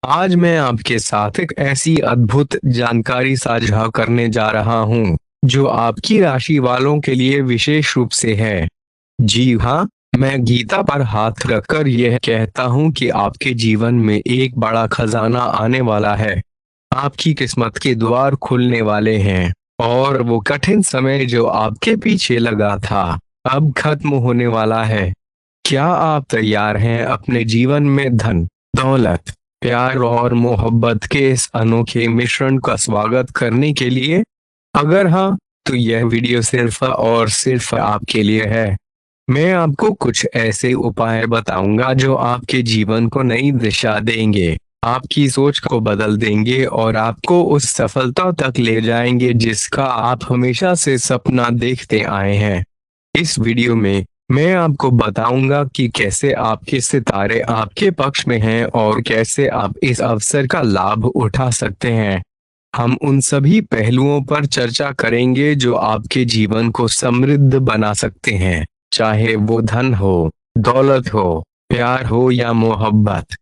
आज मैं आपके साथ एक ऐसी अद्भुत जानकारी साझा करने जा रहा हूँ जो आपकी राशि वालों के लिए विशेष रूप से है। जी हाँ, मैं गीता पर हाथ रखकर यह कहता हूँ कि आपके जीवन में एक बड़ा खजाना आने वाला है। आपकी किस्मत के द्वार खुलने वाले हैं और वो कठिन समय जो आपके पीछे लगा था अब खत्म होने वाला है। क्या आप तैयार हैं अपने जीवन में धन, दौलत, प्यार और मोहब्बत के इस अनोखे मिश्रण का स्वागत करने के लिए? अगर हाँ, तो यह वीडियो सिर्फ और सिर्फ आपके लिए है। मैं आपको कुछ ऐसे उपाय बताऊंगा जो आपके जीवन को नई दिशा देंगे, आपकी सोच को बदल देंगे और आपको उस सफलता तक ले जाएंगे जिसका आप हमेशा से सपना देखते आए हैं। इस वीडियो में मैं आपको बताऊंगा कि कैसे आपके सितारे आपके पक्ष में हैं और कैसे आप इस अवसर का लाभ उठा सकते हैं। हम उन सभी पहलुओं पर चर्चा करेंगे जो आपके जीवन को समृद्ध बना सकते हैं, चाहे वो धन हो, दौलत हो, प्यार हो या मोहब्बत।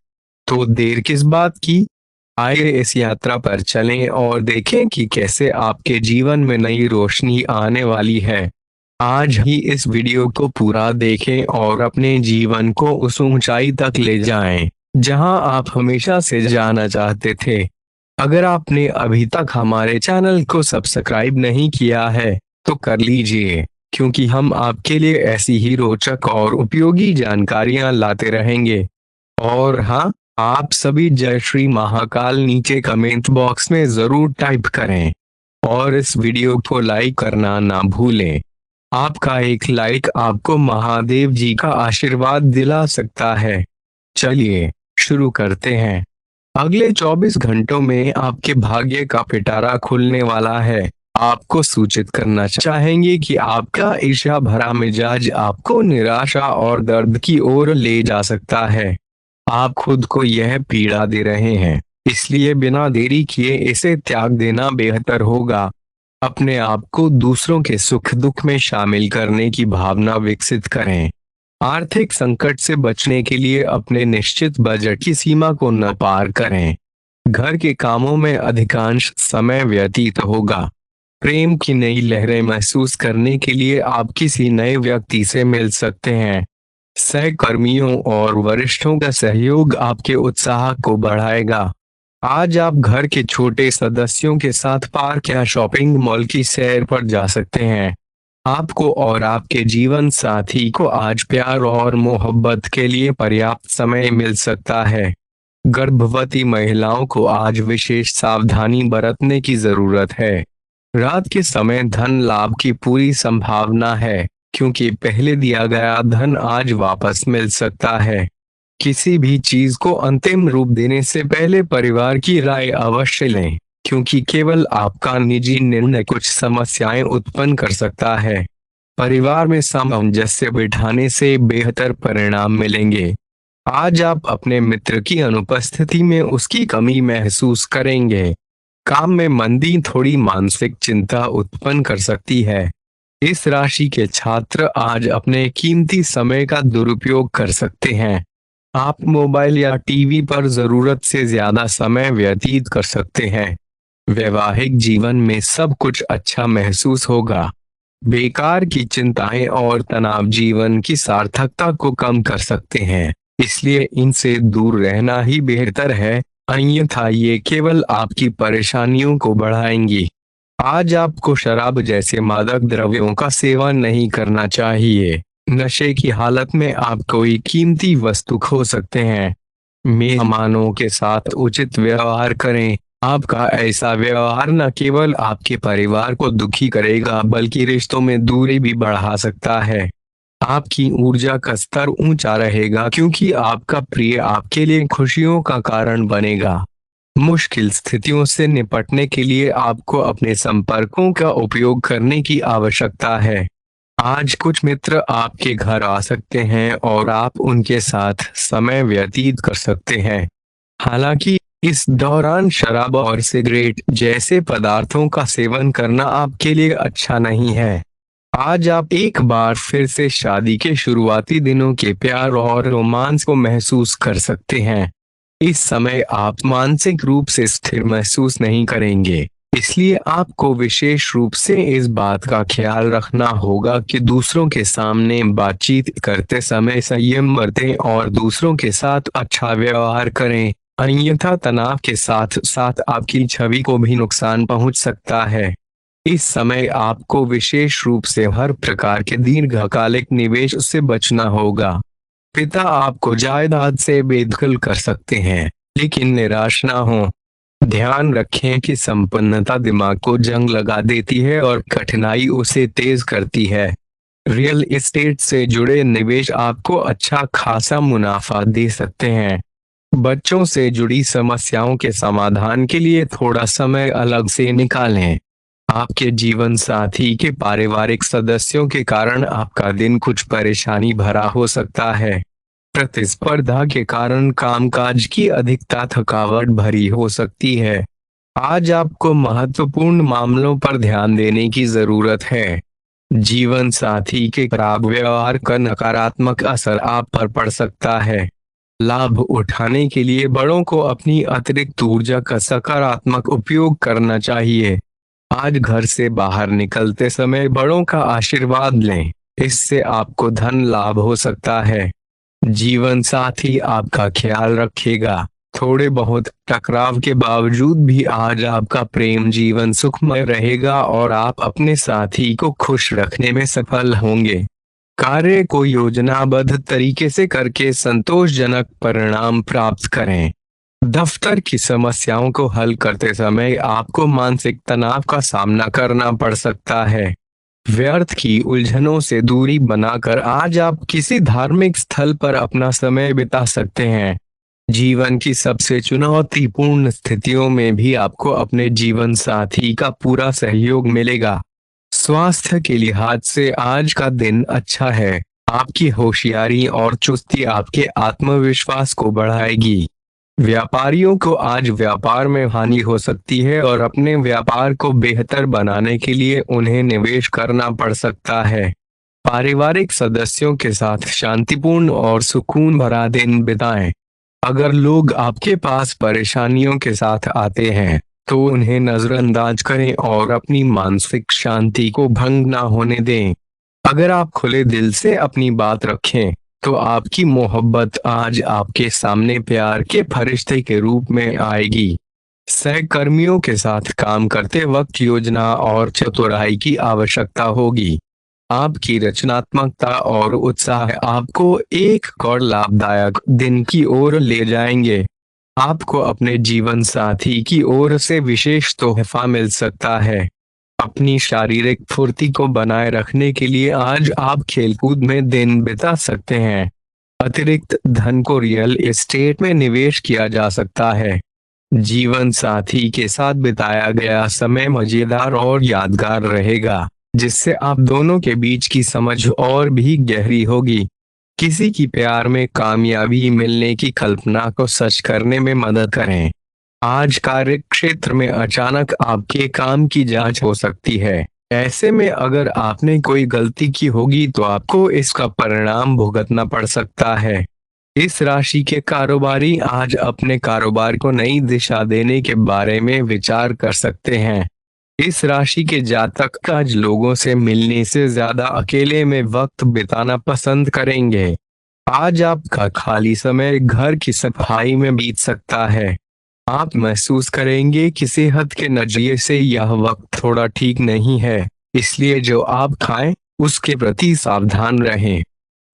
तो देर किस बात की? आइए इस यात्रा पर चलें और देखें कि कैसे आपके जीवन में नई रोशनी आने वाली है। आज ही इस वीडियो को पूरा देखें और अपने जीवन को उस ऊंचाई तक ले जाएं, जहां आप हमेशा से जाना चाहते थे। अगर आपने अभी तक हमारे चैनल को सब्सक्राइब नहीं किया है, तो कर लीजिए, क्योंकि हम आपके लिए ऐसी ही रोचक और उपयोगी जानकारियां लाते रहेंगे। और हाँ, आप सभी जय श्री महाकाल नीचे कमेंट बॉक्स में जरूर टाइप करें और इस वीडियो को लाइक करना ना भूलें। आपका एक लाइक आपको महादेव जी का आशीर्वाद दिला सकता है। चलिए शुरू करते हैं। अगले 24 घंटों में आपके भाग्य का पिटारा खुलने वाला है। आपको सूचित करना चाहेंगे कि आपका ईर्ष्या भरा मिजाज आपको निराशा और दर्द की ओर ले जा सकता है। आप खुद को यह पीड़ा दे रहे हैं, इसलिए बिना देरी किए इसे त्याग देना बेहतर होगा। अपने आप को दूसरों के सुख दुख में शामिल करने की भावना विकसित करें। आर्थिक संकट से बचने के लिए अपने निश्चित बजट की सीमा को न पार करें। घर के कामों में अधिकांश समय व्यतीत होगा। प्रेम की नई लहरें महसूस करने के लिए आप किसी नए व्यक्ति से मिल सकते हैं। सहकर्मियों और वरिष्ठों का सहयोग आपके उत्साह को बढ़ाएगा। आज आप घर के छोटे सदस्यों के साथ पार्क या शॉपिंग मॉल की सैर पर जा सकते हैं। आपको और आपके जीवन साथी को आज प्यार और मोहब्बत के लिए पर्याप्त समय मिल सकता है। गर्भवती महिलाओं को आज विशेष सावधानी बरतने की जरूरत है। रात के समय धन लाभ की पूरी संभावना है, क्योंकि पहले दिया गया धन आज वापस मिल सकता है। किसी भी चीज को अंतिम रूप देने से पहले परिवार की राय अवश्य लें, क्योंकि केवल आपका निजी निर्णय कुछ समस्याएं उत्पन्न कर सकता है। परिवार में सामंजस्य बिठाने से बेहतर परिणाम मिलेंगे। आज आप अपने मित्र की अनुपस्थिति में उसकी कमी महसूस करेंगे। काम में मंदी थोड़ी मानसिक चिंता उत्पन्न कर सकती है। इस राशि के छात्र आज अपने कीमती समय का दुरुपयोग कर सकते हैं। आप मोबाइल या टीवी पर जरूरत से ज्यादा समय व्यतीत कर सकते हैं। वैवाहिक जीवन में सब कुछ अच्छा महसूस होगा। बेकार की चिंताएं और तनाव जीवन की सार्थकता को कम कर सकते हैं, इसलिए इनसे दूर रहना ही बेहतर है, अन्यथा ये केवल आपकी परेशानियों को बढ़ाएंगी। आज आपको शराब जैसे मादक द्रव्यों का सेवन नहीं करना चाहिए। नशे की हालत में आप कोई कीमती वस्तु खो सकते हैं। मेहमानों के साथ उचित व्यवहार करें। आपका ऐसा व्यवहार न केवल आपके परिवार को दुखी करेगा बल्कि रिश्तों में दूरी भी बढ़ा सकता है। आपकी ऊर्जा का स्तर ऊंचा रहेगा, क्योंकि आपका प्रिय आपके लिए खुशियों का कारण बनेगा। मुश्किल स्थितियों से निपटने के लिए आपको अपने संपर्कों का उपयोग करने की आवश्यकता है। आज कुछ मित्र आपके घर आ सकते हैं और आप उनके साथ समय व्यतीत कर सकते हैं। हालांकि इस दौरान शराब और सिगरेट जैसे पदार्थों का सेवन करना आपके लिए अच्छा नहीं है। आज आप एक बार फिर से शादी के शुरुआती दिनों के प्यार और रोमांस को महसूस कर सकते हैं। इस समय आप मानसिक रूप से स्थिर महसूस नहीं करेंगे, इसलिए आपको विशेष रूप से इस बात का ख्याल रखना होगा कि दूसरों के सामने बातचीत करते समय संयम बरतें और दूसरों के साथ अच्छा व्यवहार करें, अन्यथा तनाव के साथ साथ आपकी छवि को भी नुकसान पहुंच सकता है। इस समय आपको विशेष रूप से हर प्रकार के दीर्घकालिक निवेश से बचना होगा। पिता आपको जायदाद से बेदखल कर सकते हैं, लेकिन निराश ना हो। ध्यान रखें कि संपन्नता दिमाग को जंग लगा देती है और कठिनाई उसे तेज करती है। रियल एस्टेट से जुड़े निवेश आपको अच्छा खासा मुनाफा दे सकते हैं। बच्चों से जुड़ी समस्याओं के समाधान के लिए थोड़ा समय अलग से निकालें। आपके जीवन साथी के पारिवारिक सदस्यों के कारण आपका दिन कुछ परेशानी भरा हो सकता है। प्रतिस्पर्धा के कारण कामकाज की अधिकता थकावट भरी हो सकती है। आज आपको महत्वपूर्ण मामलों पर ध्यान देने की जरूरत है। जीवन साथी के खराब व्यवहार का नकारात्मक असर आप पर पड़ सकता है। लाभ उठाने के लिए बड़ों को अपनी अतिरिक्त ऊर्जा का सकारात्मक उपयोग करना चाहिए। आज घर से बाहर निकलते समय बड़ों का आशीर्वाद लें, इससे आपको धन लाभ हो सकता है। जीवन साथी आपका ख्याल रखेगा। थोड़े बहुत टकराव के बावजूद भी आज आपका प्रेम जीवन सुखमय रहेगा और आप अपने साथी को खुश रखने में सफल होंगे। कार्य को योजनाबद्ध तरीके से करके संतोषजनक परिणाम प्राप्त करें। दफ्तर की समस्याओं को हल करते समय आपको मानसिक तनाव का सामना करना पड़ सकता है। व्यर्थ की उलझनों से दूरी बनाकर आज आप किसी धार्मिक स्थल पर अपना समय बिता सकते हैं। जीवन की सबसे चुनौतीपूर्ण स्थितियों में भी आपको अपने जीवन साथी का पूरा सहयोग मिलेगा। स्वास्थ्य के लिहाज से आज का दिन अच्छा है। आपकी होशियारी और चुस्ती आपके आत्मविश्वास को बढ़ाएगी। व्यापारियों को आज व्यापार में हानि हो सकती है और अपने व्यापार को बेहतर बनाने के लिए उन्हें निवेश करना पड़ सकता है। पारिवारिक सदस्यों के साथ शांतिपूर्ण और सुकून भरा दिन बिताएं। अगर लोग आपके पास परेशानियों के साथ आते हैं, तो उन्हें नजरअंदाज करें और अपनी मानसिक शांति को भंग ना होने दें। अगर आप खुले दिल से अपनी बात रखें, तो आपकी मोहब्बत आज आपके सामने प्यार के फरिश्ते के रूप में आएगी। सहकर्मियों के साथ काम करते वक्त योजना और चतुराई की आवश्यकता होगी। आपकी रचनात्मकता और उत्साह आपको एक और लाभदायक दिन की ओर ले जाएंगे। आपको अपने जीवन साथी की ओर से विशेष तोहफा मिल सकता है। अपनी शारीरिक फुर्ती को बनाए रखने के लिए आज आप खेलकूद में दिन बिता सकते हैं। अतिरिक्त धन को रियल एस्टेट में निवेश किया जा सकता है। जीवन साथी के साथ बिताया गया समय मजेदार और यादगार रहेगा, जिससे आप दोनों के बीच की समझ और भी गहरी होगी। किसी की प्यार में कामयाबी मिलने की कल्पना को सच करने में मदद करें। आज कार्य क्षेत्र में अचानक आपके काम की जांच हो सकती है। ऐसे में अगर आपने कोई गलती की होगी तो आपको इसका परिणाम भुगतना पड़ सकता है। इस राशि के कारोबारी आज अपने कारोबार को नई दिशा देने के बारे में विचार कर सकते हैं। इस राशि के जातक आज लोगों से मिलने से ज्यादा अकेले में वक्त बिताना पसंद करेंगे। आज आपका खाली समय घर की सफाई में बीत सकता है। आप महसूस करेंगे कि सेहत के नजरिए से यह वक्त थोड़ा ठीक नहीं है, इसलिए जो आप खाएं उसके प्रति सावधान रहें।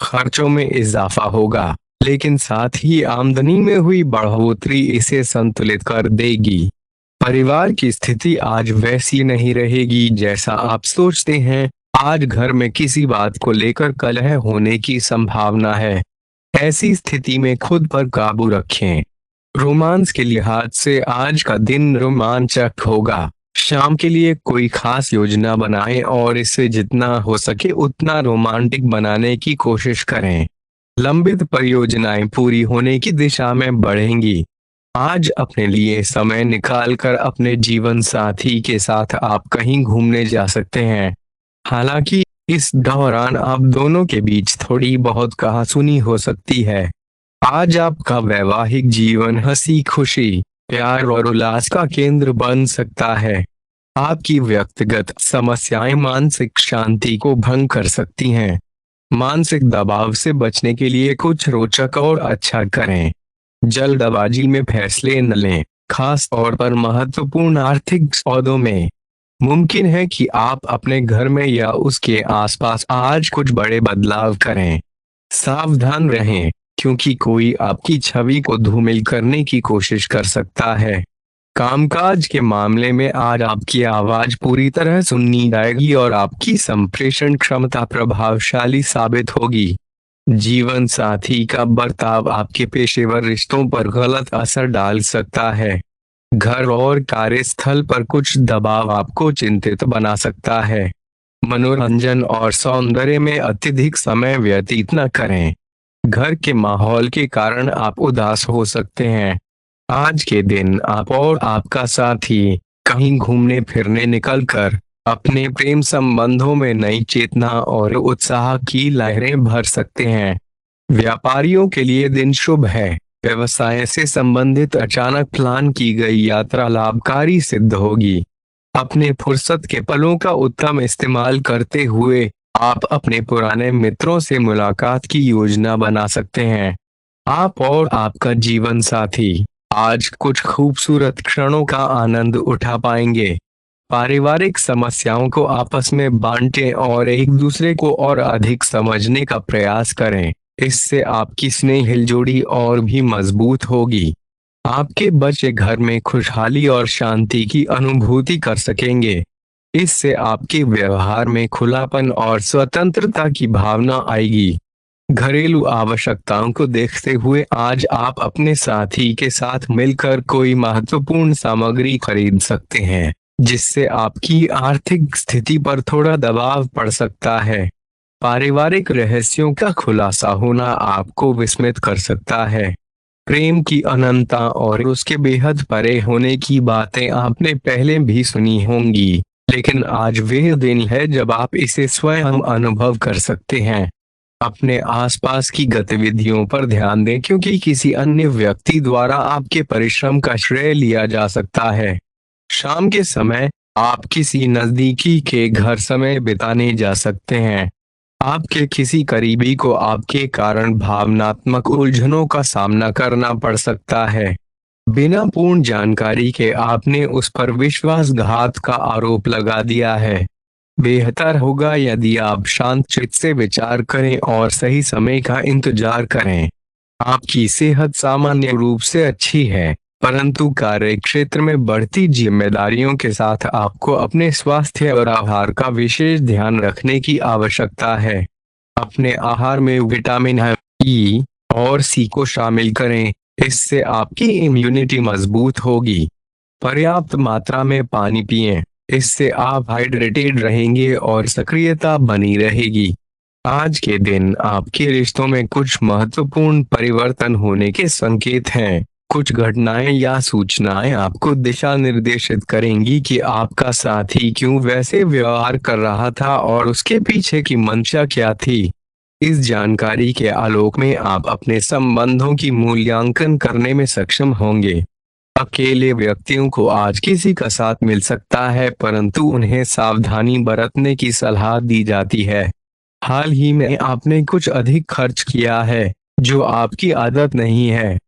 खर्चों में इजाफा होगा, लेकिन साथ ही आमदनी में हुई बढ़ोतरी इसे संतुलित कर देगी। परिवार की स्थिति आज वैसी नहीं रहेगी जैसा आप सोचते हैं। आज घर में किसी बात को लेकर कलह होने की संभावना है। ऐसी स्थिति में खुद पर काबू रखें। रोमांस के लिहाज से आज का दिन रोमांचक होगा। शाम के लिए कोई खास योजना बनाएं और इसे जितना हो सके उतना रोमांटिक बनाने की कोशिश करें। लंबित परियोजनाएं पूरी होने की दिशा में बढ़ेंगी। आज अपने लिए समय निकालकर अपने जीवन साथी के साथ आप कहीं घूमने जा सकते हैं। हालांकि इस दौरान आप दोनों के बीच थोड़ी बहुत कहासुनी हो सकती है। आज आपका वैवाहिक जीवन हंसी खुशी, प्यार और उल्लास का केंद्र बन सकता है। आपकी व्यक्तिगत समस्याएं मानसिक शांति को भंग कर सकती हैं। मानसिक दबाव से बचने के लिए कुछ रोचक और अच्छा करें। जल्दबाजी में फैसले न लें, खास तौर पर महत्वपूर्ण आर्थिक सौदों में। मुमकिन है कि आप अपने घर में या उसके आसपास आज कुछ बड़े बदलाव करें। सावधान रहें, क्योंकि कोई आपकी छवि को धूमिल करने की कोशिश कर सकता है। कामकाज के मामले में आज आपकी आवाज पूरी तरह सुनी जाएगी और आपकी संप्रेषण क्षमता प्रभावशाली साबित होगी। जीवन साथी का बर्ताव आपके पेशेवर रिश्तों पर गलत असर डाल सकता है। घर और कार्यस्थल पर कुछ दबाव आपको चिंतित बना सकता है। मनोरंजन और सौंदर्य में अत्यधिक समय व्यतीत न करें। घर के माहौल के कारण आप उदास हो सकते हैं। आज के दिन आप और आपका साथी कहीं घूमने फिरने निकलकर अपने प्रेम संबंधों में नई चेतना और उत्साह की लहरें भर सकते हैं। व्यापारियों के लिए दिन शुभ है। व्यवसाय से संबंधित अचानक प्लान की गई यात्रा लाभकारी सिद्ध होगी। अपने फुर्सत के पलों का उत्तम इस्तेमाल करते हुए आप अपने पुराने मित्रों से मुलाकात की योजना बना सकते हैं। आप और आपका जीवन साथी आज कुछ खूबसूरत क्षणों का आनंद उठा पाएंगे। पारिवारिक समस्याओं को आपस में बांटें और एक दूसरे को और अधिक समझने का प्रयास करें। इससे आपकी स्नेहिल जोड़ी और भी मजबूत होगी। आपके बच्चे घर में खुशहाली और शांति की अनुभूति कर सकेंगे। इससे आपके व्यवहार में खुलापन और स्वतंत्रता की भावना आएगी। घरेलू आवश्यकताओं को देखते हुए आज आप अपने साथी के साथ मिलकर कोई महत्वपूर्ण सामग्री खरीद सकते हैं, जिससे आपकी आर्थिक स्थिति पर थोड़ा दबाव पड़ सकता है। पारिवारिक रहस्यों का खुलासा होना आपको विस्मित कर सकता है। प्रेम की अनंतता और उसके बेहद परे होने की बातें आपने पहले भी सुनी होंगी, लेकिन आज वह दिन है जब आप इसे स्वयं अनुभव कर सकते हैं। अपने आसपास की गतिविधियों पर ध्यान दें, क्योंकि किसी अन्य व्यक्ति द्वारा आपके परिश्रम का श्रेय लिया जा सकता है। शाम के समय आप किसी नजदीकी के घर समय बिताने जा सकते हैं। आपके किसी करीबी को आपके कारण भावनात्मक उलझनों का सामना करना पड़ सकता है। बिना पूर्ण जानकारी के आपने उस पर विश्वासघात का आरोप लगा दिया है। बेहतर होगा यदि आप शांत चित्त से विचार करें और सही समय का इंतजार करें। आपकी सेहत सामान्य रूप से अच्छी है, परंतु कार्य क्षेत्र में बढ़ती जिम्मेदारियों के साथ आपको अपने स्वास्थ्य और आहार का विशेष ध्यान रखने की आवश्यकता है। अपने आहार में विटामिन ई और सी को शामिल करें, इससे आपकी इम्यूनिटी मजबूत होगी। पर्याप्त मात्रा में पानी पिएं, इससे आप हाइड्रेटेड रहेंगे और सक्रियता बनी रहेगी। आज के दिन आपके रिश्तों में कुछ महत्वपूर्ण परिवर्तन होने के संकेत हैं। कुछ घटनाएं या सूचनाएं आपको दिशा निर्देशित करेंगी कि आपका साथी क्यों वैसे व्यवहार कर रहा था और उसके पीछे की मंशा क्या थी। इस जानकारी के आलोक में आप अपने संबंधों की मूल्यांकन करने में सक्षम होंगे। अकेले व्यक्तियों को आज किसी का साथ मिल सकता है, परंतु उन्हें सावधानी बरतने की सलाह दी जाती है। हाल ही में आपने कुछ अधिक खर्च किया है, जो आपकी आदत नहीं है।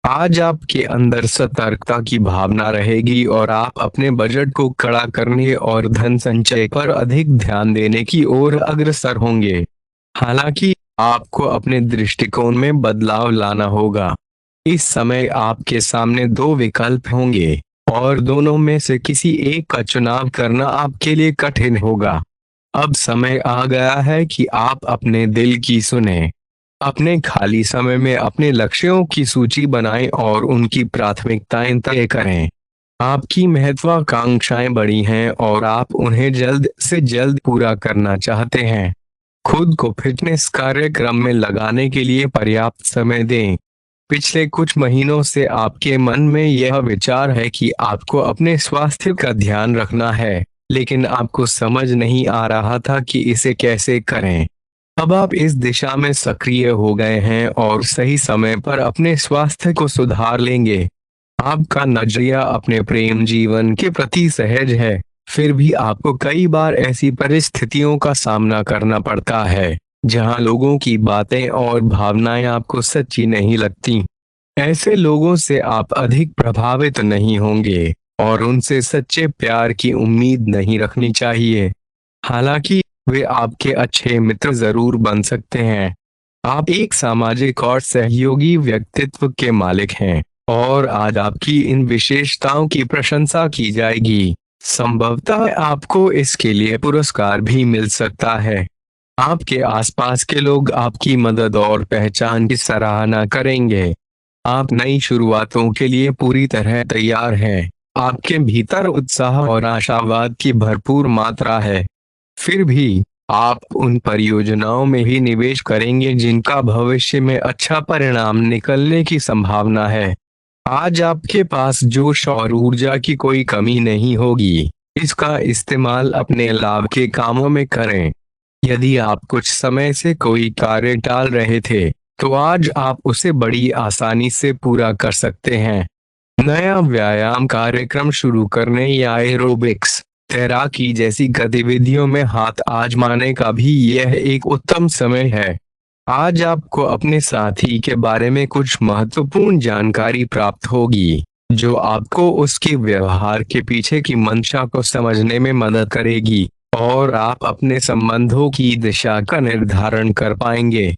आज आपके अंदर सतर्कता की भावना रहेगी और आप अपने बजट को कड़ा करने और धन संचय पर अधिक ध्यान देने की ओर अग्रसर होंगे। हालांकि आपको अपने दृष्टिकोण में बदलाव लाना होगा। इस समय आपके सामने दो विकल्प होंगे और दोनों में से किसी एक का चुनाव करना आपके लिए कठिन होगा। अब समय आ गया है कि आप अपने दिल की सुने। अपने खाली समय में अपने लक्ष्यों की सूची बनाएं और उनकी प्राथमिकताएं तय करें। आपकी महत्वाकांक्षाएं बड़ी हैं और आप उन्हें जल्द से जल्द पूरा करना चाहते हैं। खुद को फिटनेस कार्यक्रम में लगाने के लिए पर्याप्त समय दें। पिछले कुछ महीनों से आपके मन में यह विचार है कि आपको अपने स्वास्थ्य का ध्यान रखना है, लेकिन आपको समझ नहीं आ रहा था कि इसे कैसे करें। अब आप इस दिशा में सक्रिय हो गए हैं और सही समय पर अपने स्वास्थ्य को सुधार लेंगे। आपका नजरिया अपने प्रेम जीवन के प्रति सहज है, फिर भी आपको कई बार ऐसी परिस्थितियों का सामना करना पड़ता है जहां लोगों की बातें और भावनाएं आपको सच्ची नहीं लगती। ऐसे लोगों से आप अधिक प्रभावित नहीं होंगे और उनसे सच्चे प्यार की उम्मीद नहीं रखनी चाहिए। हालांकि वे आपके अच्छे मित्र जरूर बन सकते हैं। आप एक सामाजिक और सहयोगी व्यक्तित्व के मालिक हैं और आज आपकी इन विशेषताओं की प्रशंसा की जाएगी। संभवतः आपको इसके लिए पुरस्कार भी मिल सकता है। आपके आसपास के लोग आपकी मदद और पहचान की सराहना करेंगे। आप नई शुरुआतों के लिए पूरी तरह तैयार हैं। आपके भीतर उत्साह और आशावाद की भरपूर मात्रा है। फिर भी आप उन परियोजनाओं में ही निवेश करेंगे जिनका भविष्य में अच्छा परिणाम निकलने की संभावना है। आज आपके पास जोश और ऊर्जा की कोई कमी नहीं होगी। इसका इस्तेमाल अपने लाभ के कामों में करें। यदि आप कुछ समय से कोई कार्य टाल रहे थे, तो आज आप उसे बड़ी आसानी से पूरा कर सकते हैं। नया व्यायाम कार्यक्रम शुरू करने या एरोबिक्स, तैराकी जैसी गतिविधियों में हाथ आजमाने का भी यह एक उत्तम समय है। आज आपको अपने साथी के बारे में कुछ महत्वपूर्ण जानकारी प्राप्त होगी, जो आपको उसके व्यवहार के पीछे की मंशा को समझने में मदद करेगी और आप अपने संबंधों की दिशा का निर्धारण कर पाएंगे।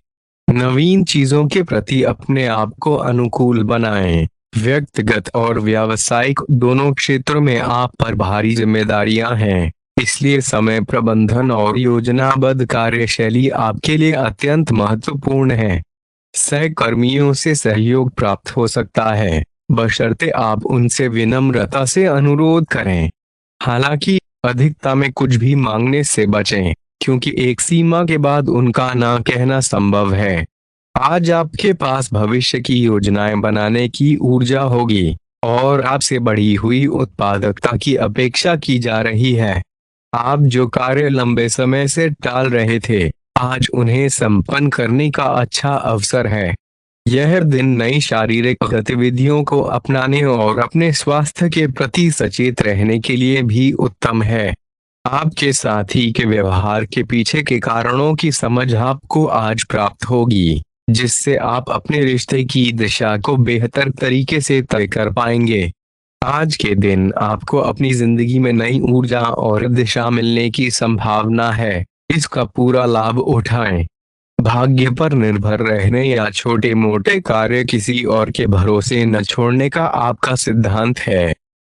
नवीन चीजों के प्रति अपने आप को अनुकूल बनाएं। व्यक्तिगत और व्यावसायिक दोनों क्षेत्रों में आप पर भारी जिम्मेदारियां हैं, इसलिए समय प्रबंधन और योजनाबद्ध कार्यशैली आपके लिए अत्यंत महत्वपूर्ण है। सहकर्मियों से सहयोग प्राप्त हो सकता है, बशर्ते आप उनसे विनम्रता से अनुरोध करें। हालांकि अधिकता में कुछ भी मांगने से बचें, क्योंकि एक सीमा के बाद उनका ना कहना संभव है। आज आपके पास भविष्य की योजनाएं बनाने की ऊर्जा होगी और आपसे बढ़ी हुई उत्पादकता की अपेक्षा की जा रही है। आप जो कार्य लंबे समय से टाल रहे थे, आज उन्हें संपन्न करने का अच्छा अवसर है। यह दिन नई शारीरिक गतिविधियों को अपनाने और अपने स्वास्थ्य के प्रति सचेत रहने के लिए भी उत्तम है। आपके साथी के व्यवहार के पीछे के कारणों की समझ आपको आज प्राप्त होगी, जिससे आप अपने रिश्ते की दिशा को बेहतर तरीके से तय कर पाएंगे। आज के दिन आपको अपनी जिंदगी में नई ऊर्जा और दिशा मिलने की संभावना है। इसका पूरा लाभ उठाएं। भाग्य पर निर्भर रहने या छोटे मोटे कार्य किसी और के भरोसे न छोड़ने का आपका सिद्धांत है,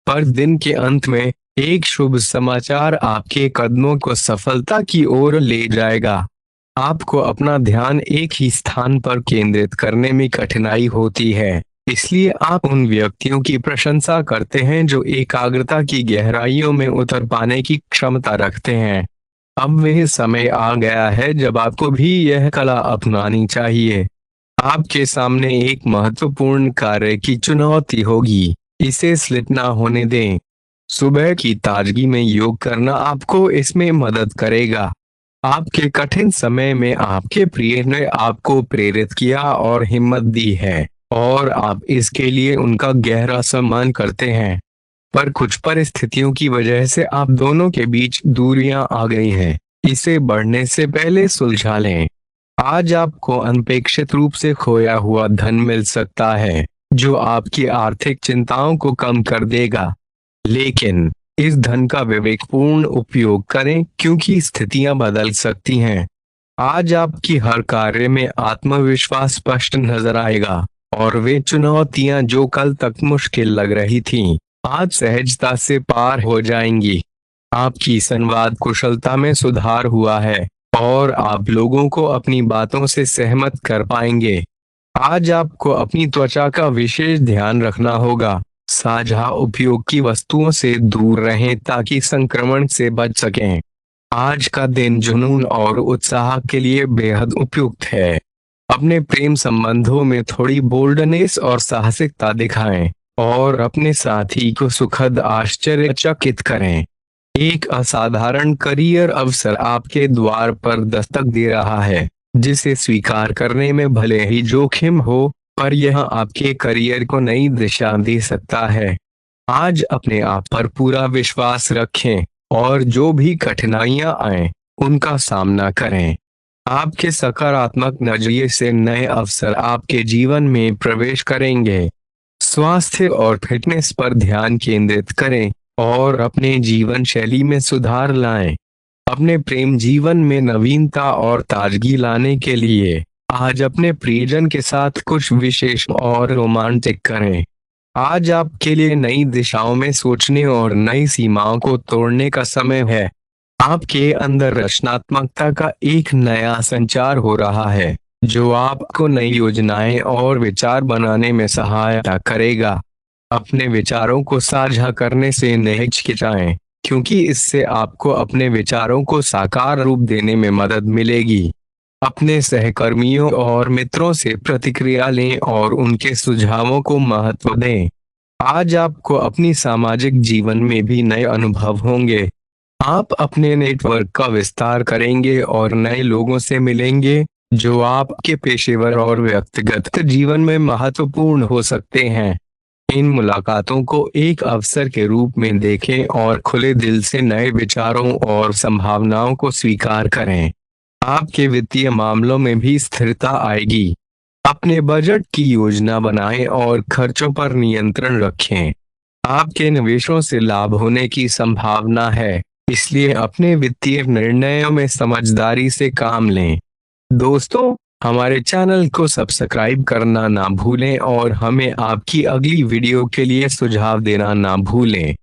पर दिन के अंत में एक शुभ समाचार आपके कदमों को सफलता की ओर ले जाएगा। आपको अपना ध्यान एक ही स्थान पर केंद्रित करने में कठिनाई होती है, इसलिए आप उन व्यक्तियों की प्रशंसा करते हैं जो एकाग्रता की गहराइयों में उतर पाने की क्षमता रखते हैं। अब वह समय आ गया है जब आपको भी यह कला अपनानी चाहिए। आपके सामने एक महत्वपूर्ण कार्य की चुनौती होगी, इसे स्लिप ना होने दें। सुबह की ताजगी में योग करना आपको इसमें मदद करेगा। आपके कठिन समय में आपके प्रिय ने आपको प्रेरित किया और हिम्मत दी है, और आप इसके लिए उनका गहरा सम्मान करते हैं। पर कुछ परिस्थितियों की वजह से आप दोनों के बीच दूरियां आ गई हैं। इसे बढ़ने से पहले सुलझा लें। आज आपको अनपेक्षित रूप से खोया हुआ धन मिल सकता है, जो आपकी आर्थिक चिंताओं को कम कर देगा। लेकिन इस धन का विवेकपूर्ण उपयोग करें, क्योंकि स्थितियां बदल सकती हैं। आज आपकी हर कार्य में आत्मविश्वास स्पष्ट नजर आएगा और वे चुनौतियां जो कल तक मुश्किल लग रही थीं, आज सहजता से पार हो जाएंगी। आपकी संवाद कुशलता में सुधार हुआ है और आप लोगों को अपनी बातों से सहमत कर पाएंगे। आज आपको अपनी त्वचा का विशेष ध्यान रखना होगा। साझा उपयोग की वस्तुओं से दूर रहें ताकि संक्रमण से बच सकें। आज का दिन जुनून और उत्साह के लिए बेहद उपयुक्त है। अपने प्रेम संबंधों में थोड़ी बोल्डनेस और साहसिकता दिखाएं और अपने साथी को सुखद आश्चर्यचकित करें। एक असाधारण करियर अवसर आपके द्वार पर दस्तक दे रहा है। जिसे स्वीकार करने में भले ही जोखिम हो, पर यह आपके करियर को नई दिशा दे सकता है। आज अपने आप पर पूरा विश्वास रखें और जो भी कठिनाइयां आए उनका सामना करें। आपके सकारात्मक नजरिए से नए अवसर आपके जीवन में प्रवेश करेंगे। स्वास्थ्य और फिटनेस पर ध्यान केंद्रित करें और अपने जीवन शैली में सुधार लाएं। अपने प्रेम जीवन में नवीनता और ताजगी लाने के लिए आज अपने प्रियजन के साथ कुछ विशेष और रोमांटिक करें। आज आपके लिए नई दिशाओं में सोचने और नई सीमाओं को तोड़ने का समय है। आपके अंदर रचनात्मकता का एक नया संचार हो रहा है जो आपको नई योजनाएं और विचार बनाने में सहायता करेगा। अपने विचारों को साझा करने से न हिचकिचाएं, क्योंकि इससे आपको अपने विचारों को साकार रूप देने में मदद मिलेगी। अपने सहकर्मियों और मित्रों से प्रतिक्रिया लें और उनके सुझावों को महत्व दें। आज आपको अपनी सामाजिक जीवन में भी नए अनुभव होंगे। आप अपने नेटवर्क का विस्तार करेंगे और नए लोगों से मिलेंगे जो आपके पेशेवर और व्यक्तिगत जीवन में महत्वपूर्ण हो सकते हैं। इन मुलाकातों को एक अवसर के रूप में देखें और खुले दिल से नए विचारों और संभावनाओं को स्वीकार करें। आपके वित्तीय मामलों में भी स्थिरता आएगी। अपने बजट की योजना बनाएं और खर्चों पर नियंत्रण रखें। आपके निवेशों से लाभ होने की संभावना है, इसलिए अपने वित्तीय निर्णयों में समझदारी से काम लें। दोस्तों, हमारे चैनल को सब्सक्राइब करना ना भूलें और हमें आपकी अगली वीडियो के लिए सुझाव देना ना भूलें।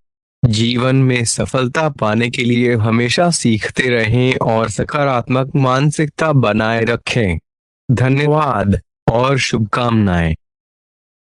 जीवन में सफलता पाने के लिए हमेशा सीखते रहें और सकारात्मक मानसिकता बनाए रखें। धन्यवाद और शुभकामनाएं।